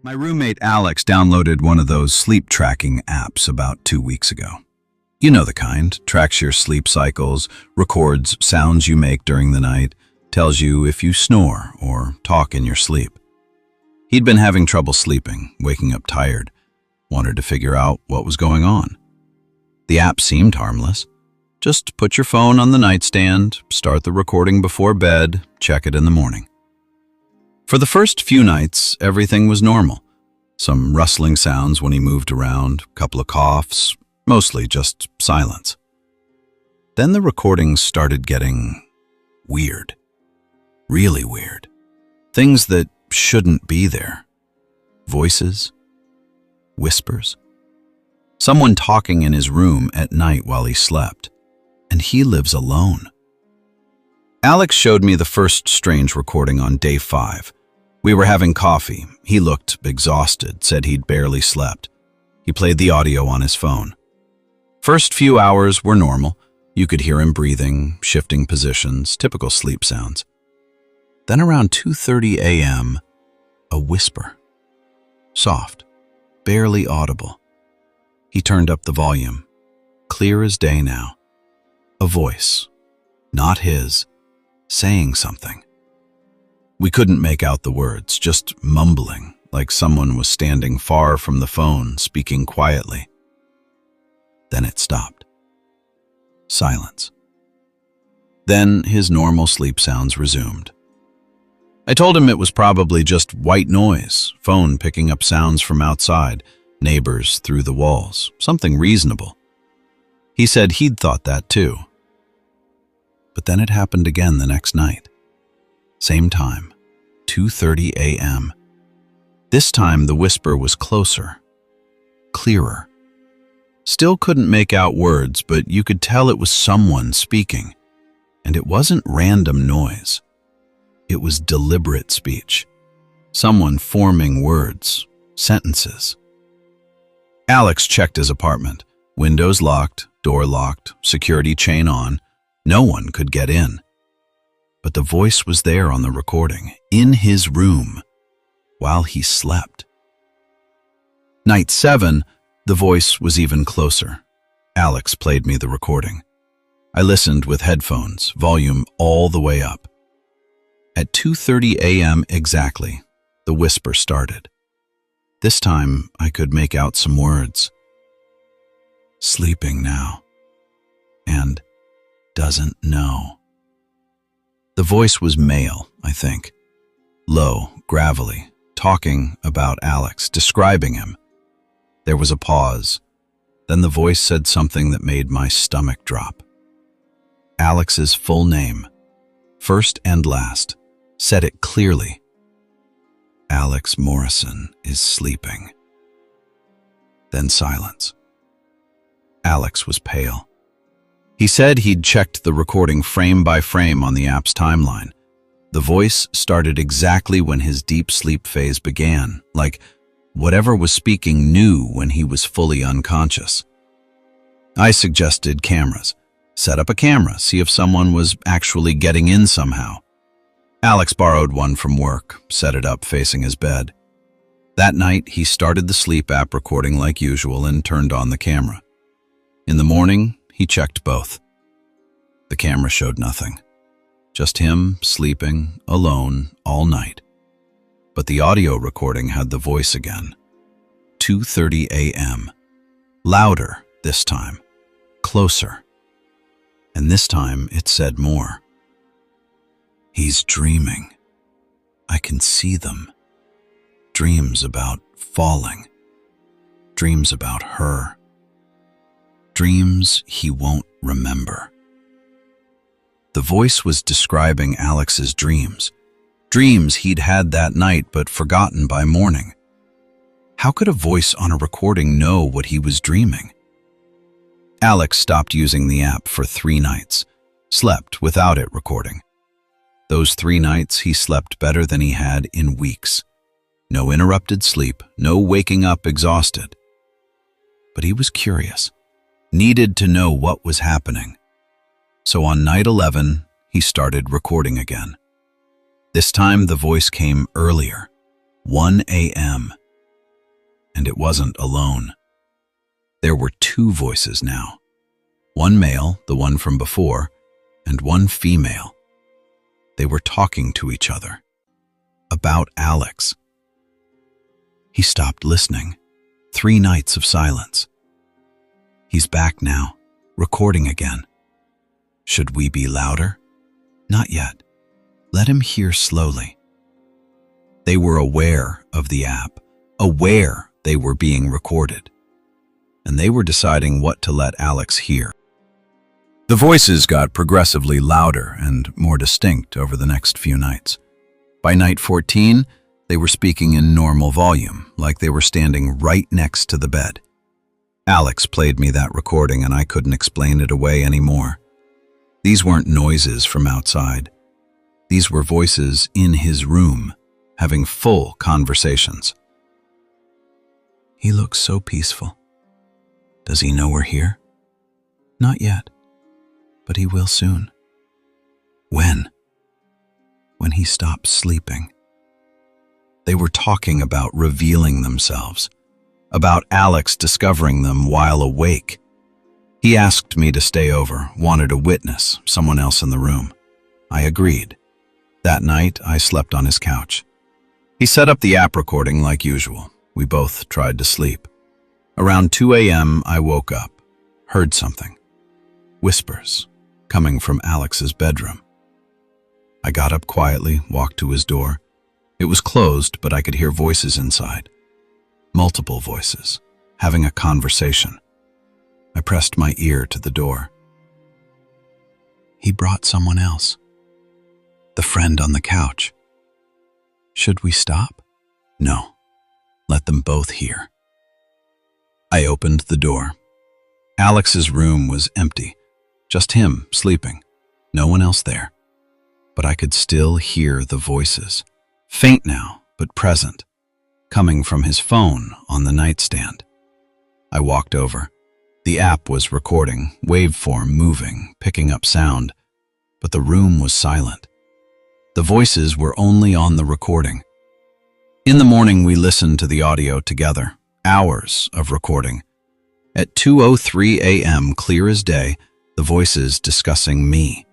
My roommate Alex downloaded one of those sleep tracking apps about 2 weeks ago. You know the kind, tracks your sleep cycles, records sounds you make during the night, tells you if you snore or talk in your sleep. He'd been having trouble sleeping, waking up tired, wanted to figure out what was going on. The app seemed harmless. Just put your phone on the nightstand, start the recording before bed, check it in the morning. For the first few nights, everything was normal. Some rustling sounds when he moved around, a couple of coughs, mostly just silence. Then the recordings started getting weird. Really weird. Things that shouldn't be there. Voices. Whispers. Someone talking in his room at night while he slept. And he lives alone. Alex showed me the first strange recording on day 5. We were having coffee. He looked exhausted, said he'd barely slept. He played the audio on his phone. First few hours were normal. You could hear him breathing, shifting positions, typical sleep sounds. Then around 2:30 a.m., a whisper. Soft, barely audible. He turned up the volume. Clear as day now. A voice, not his, saying something. We couldn't make out the words, just mumbling, like someone was standing far from the phone, speaking quietly. Then it stopped. Silence. Then his normal sleep sounds resumed. I told him it was probably just white noise, phone picking up sounds from outside, neighbors through the walls, something reasonable. He said he'd thought that too. But then it happened again the next night. Same time, 2:30 a.m. This time the whisper was closer, clearer. Still couldn't make out words, but you could tell it was someone speaking. And it wasn't random noise. It was deliberate speech. Someone forming words, sentences. Alex checked his apartment. Windows locked, door locked, security chain on. No one could get in. But the voice was there on the recording, in his room, while he slept. Night 7, the voice was even closer. Alex played me the recording. I listened with headphones, volume all the way up. At 2:30 a.m. exactly, the whisper started. This time, I could make out some words. Sleeping now. And doesn't know. The voice was male, I think. Low, gravelly, talking about Alex, describing him. There was a pause. Then the voice said something that made my stomach drop. Alex's full name, first and last, said it clearly. Alex Morrison is sleeping. Then silence. Alex was pale. He said he'd checked the recording frame by frame on the app's timeline. The voice started exactly when his deep sleep phase began, like whatever was speaking knew when he was fully unconscious. I suggested cameras. Set up a camera, see if someone was actually getting in somehow. Alex borrowed one from work, set it up facing his bed. That night, he started the sleep app recording like usual and turned on the camera. In the morning, he checked both. The camera showed nothing. Just him sleeping, alone, all night. But the audio recording had the voice again. 2:30 a.m. Louder this time. Closer. And this time it said more. He's dreaming. I can see them. Dreams about falling. Dreams about her. Dreams he won't remember. The voice was describing Alex's dreams. Dreams he'd had that night but forgotten by morning. How could a voice on a recording know what he was dreaming? Alex stopped using the app for 3 nights, slept without it recording. Those 3 nights he slept better than he had in weeks. No interrupted sleep, no waking up exhausted. But he was curious. Needed to know what was happening. So on night 11, he started recording again. This time the voice came earlier, 1 a.m., and it wasn't alone. There were two voices now. One male, the one from before, and one female. They were talking to each other. About Alex. He stopped listening. 3 nights of silence. He's back now, recording again. Should we be louder? Not yet. Let him hear slowly. They were aware of the app, aware they were being recorded, and they were deciding what to let Alex hear. The voices got progressively louder and more distinct over the next few nights. By night 14, they were speaking in normal volume, like they were standing right next to the bed. Alex played me that recording and I couldn't explain it away anymore. These weren't noises from outside. These were voices in his room, having full conversations. He looks so peaceful. Does he know we're here? Not yet, but he will soon. When? When he stops sleeping. They were talking about revealing themselves, about Alex discovering them while awake. He asked me to stay over, wanted a witness, someone else in the room. I agreed. That night, I slept on his couch. He set up the app recording like usual. We both tried to sleep. Around 2 a.m., I woke up, heard something. Whispers, coming from Alex's bedroom. I got up quietly, walked to his door. It was closed, but I could hear voices inside. Multiple voices, having a conversation. I pressed my ear to the door. He brought someone else. The friend on the couch. Should we stop? No. Let them both hear. I opened the door. Alex's room was empty. Just him sleeping. No one else there. But I could still hear the voices. Faint now, but present. Coming from his phone on the nightstand. I walked over. The app was recording, waveform moving, picking up sound. But the room was silent. The voices were only on the recording. In the morning, we listened to the audio together. Hours of recording. At 2:03 a.m., clear as day, the voices discussing me.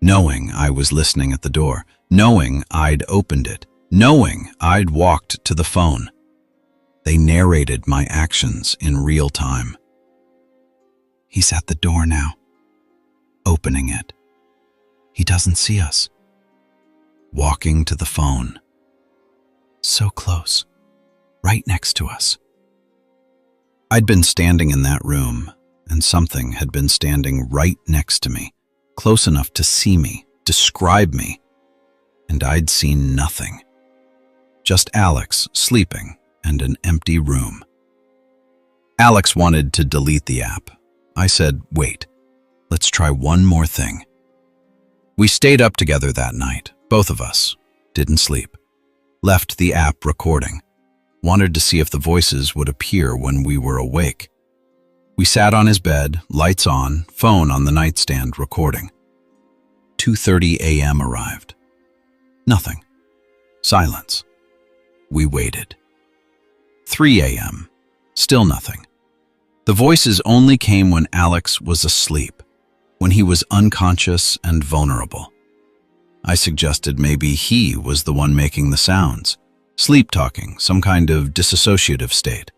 Knowing I was listening at the door. Knowing I'd opened it. Knowing I'd walked to the phone. They narrated my actions in real time. He's at the door now. Opening it. He doesn't see us. Walking to the phone. So close. Right next to us. I'd been standing in that room, and something had been standing right next to me, close enough to see me, describe me, and I'd seen nothing. Just Alex sleeping and an empty room. Alex wanted to delete the app. I said, wait, let's try one more thing. We stayed up together that night, both of us, didn't sleep. Left the app recording. Wanted to see if the voices would appear when we were awake. We sat on his bed, lights on, phone on the nightstand, recording. 2:30 a.m. arrived. Nothing. Silence. We waited. 3 a.m. Still nothing. The voices only came when Alex was asleep, when he was unconscious and vulnerable. I suggested maybe he was the one making the sounds, sleep-talking, some kind of dissociative state.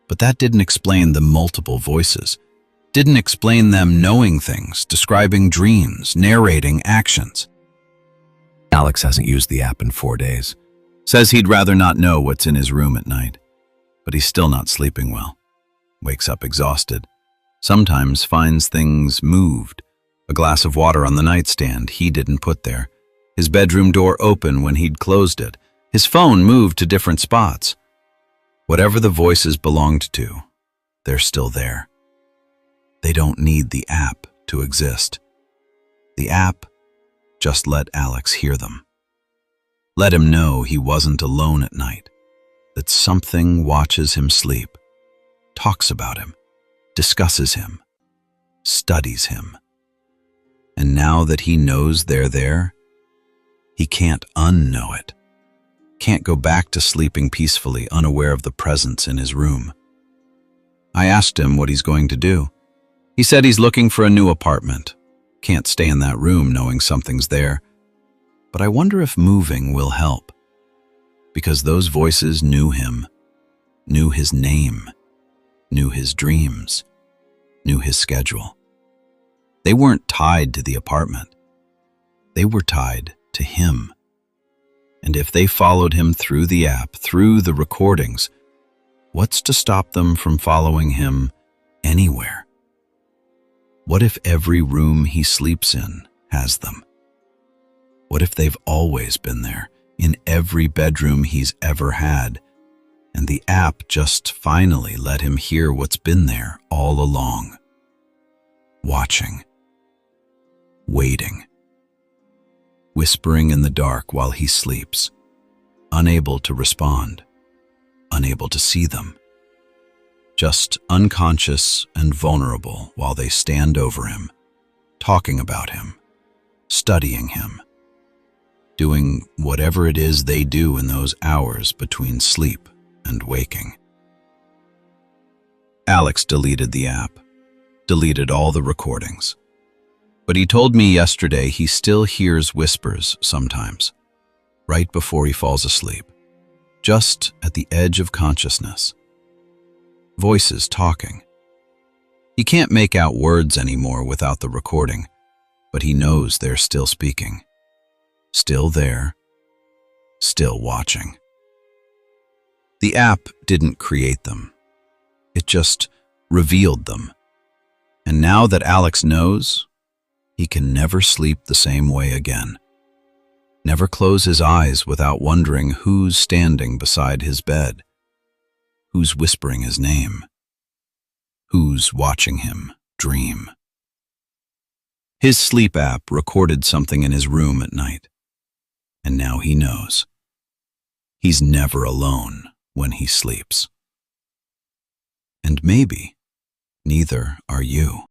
But that didn't explain the multiple voices, didn't explain them knowing things, describing dreams, narrating actions. Alex hasn't used the app in 4 days. Says he'd rather not know what's in his room at night. But he's still not sleeping well. Wakes up exhausted. Sometimes finds things moved. A glass of water on the nightstand he didn't put there. His bedroom door open when he'd closed it. His phone moved to different spots. Whatever the voices belonged to, they're still there. They don't need the app to exist. The app just let Alex hear them. Let him know he wasn't alone at night, that something watches him sleep, talks about him, discusses him, studies him. And now that he knows they're there, he can't unknow it. Can't go back to sleeping peacefully, unaware of the presence in his room. I asked him what he's going to do. He said he's looking for a new apartment. Can't stay in that room knowing something's there. But I wonder if moving will help. Because those voices knew him, knew his name, knew his dreams, knew his schedule. They weren't tied to the apartment. They were tied to him. And if they followed him through the app, through the recordings, what's to stop them from following him anywhere? What if every room he sleeps in has them? What if they've always been there, in every bedroom he's ever had, and the app just finally let him hear what's been there all along? Watching, waiting, whispering in the dark while he sleeps, unable to respond, unable to see them, just unconscious and vulnerable while they stand over him, talking about him, studying him, doing whatever it is they do in those hours between sleep and waking. Alex deleted the app, deleted all the recordings. But he told me yesterday he still hears whispers sometimes, right before he falls asleep, just at the edge of consciousness. Voices talking. He can't make out words anymore without the recording, but he knows they're still speaking. Still there, still watching. The app didn't create them. It just revealed them. And now that Alex knows, he can never sleep the same way again. Never close his eyes without wondering who's standing beside his bed, who's whispering his name, who's watching him dream. His sleep app recorded something in his room at night. And now he knows. He's never alone when he sleeps. And maybe neither are you.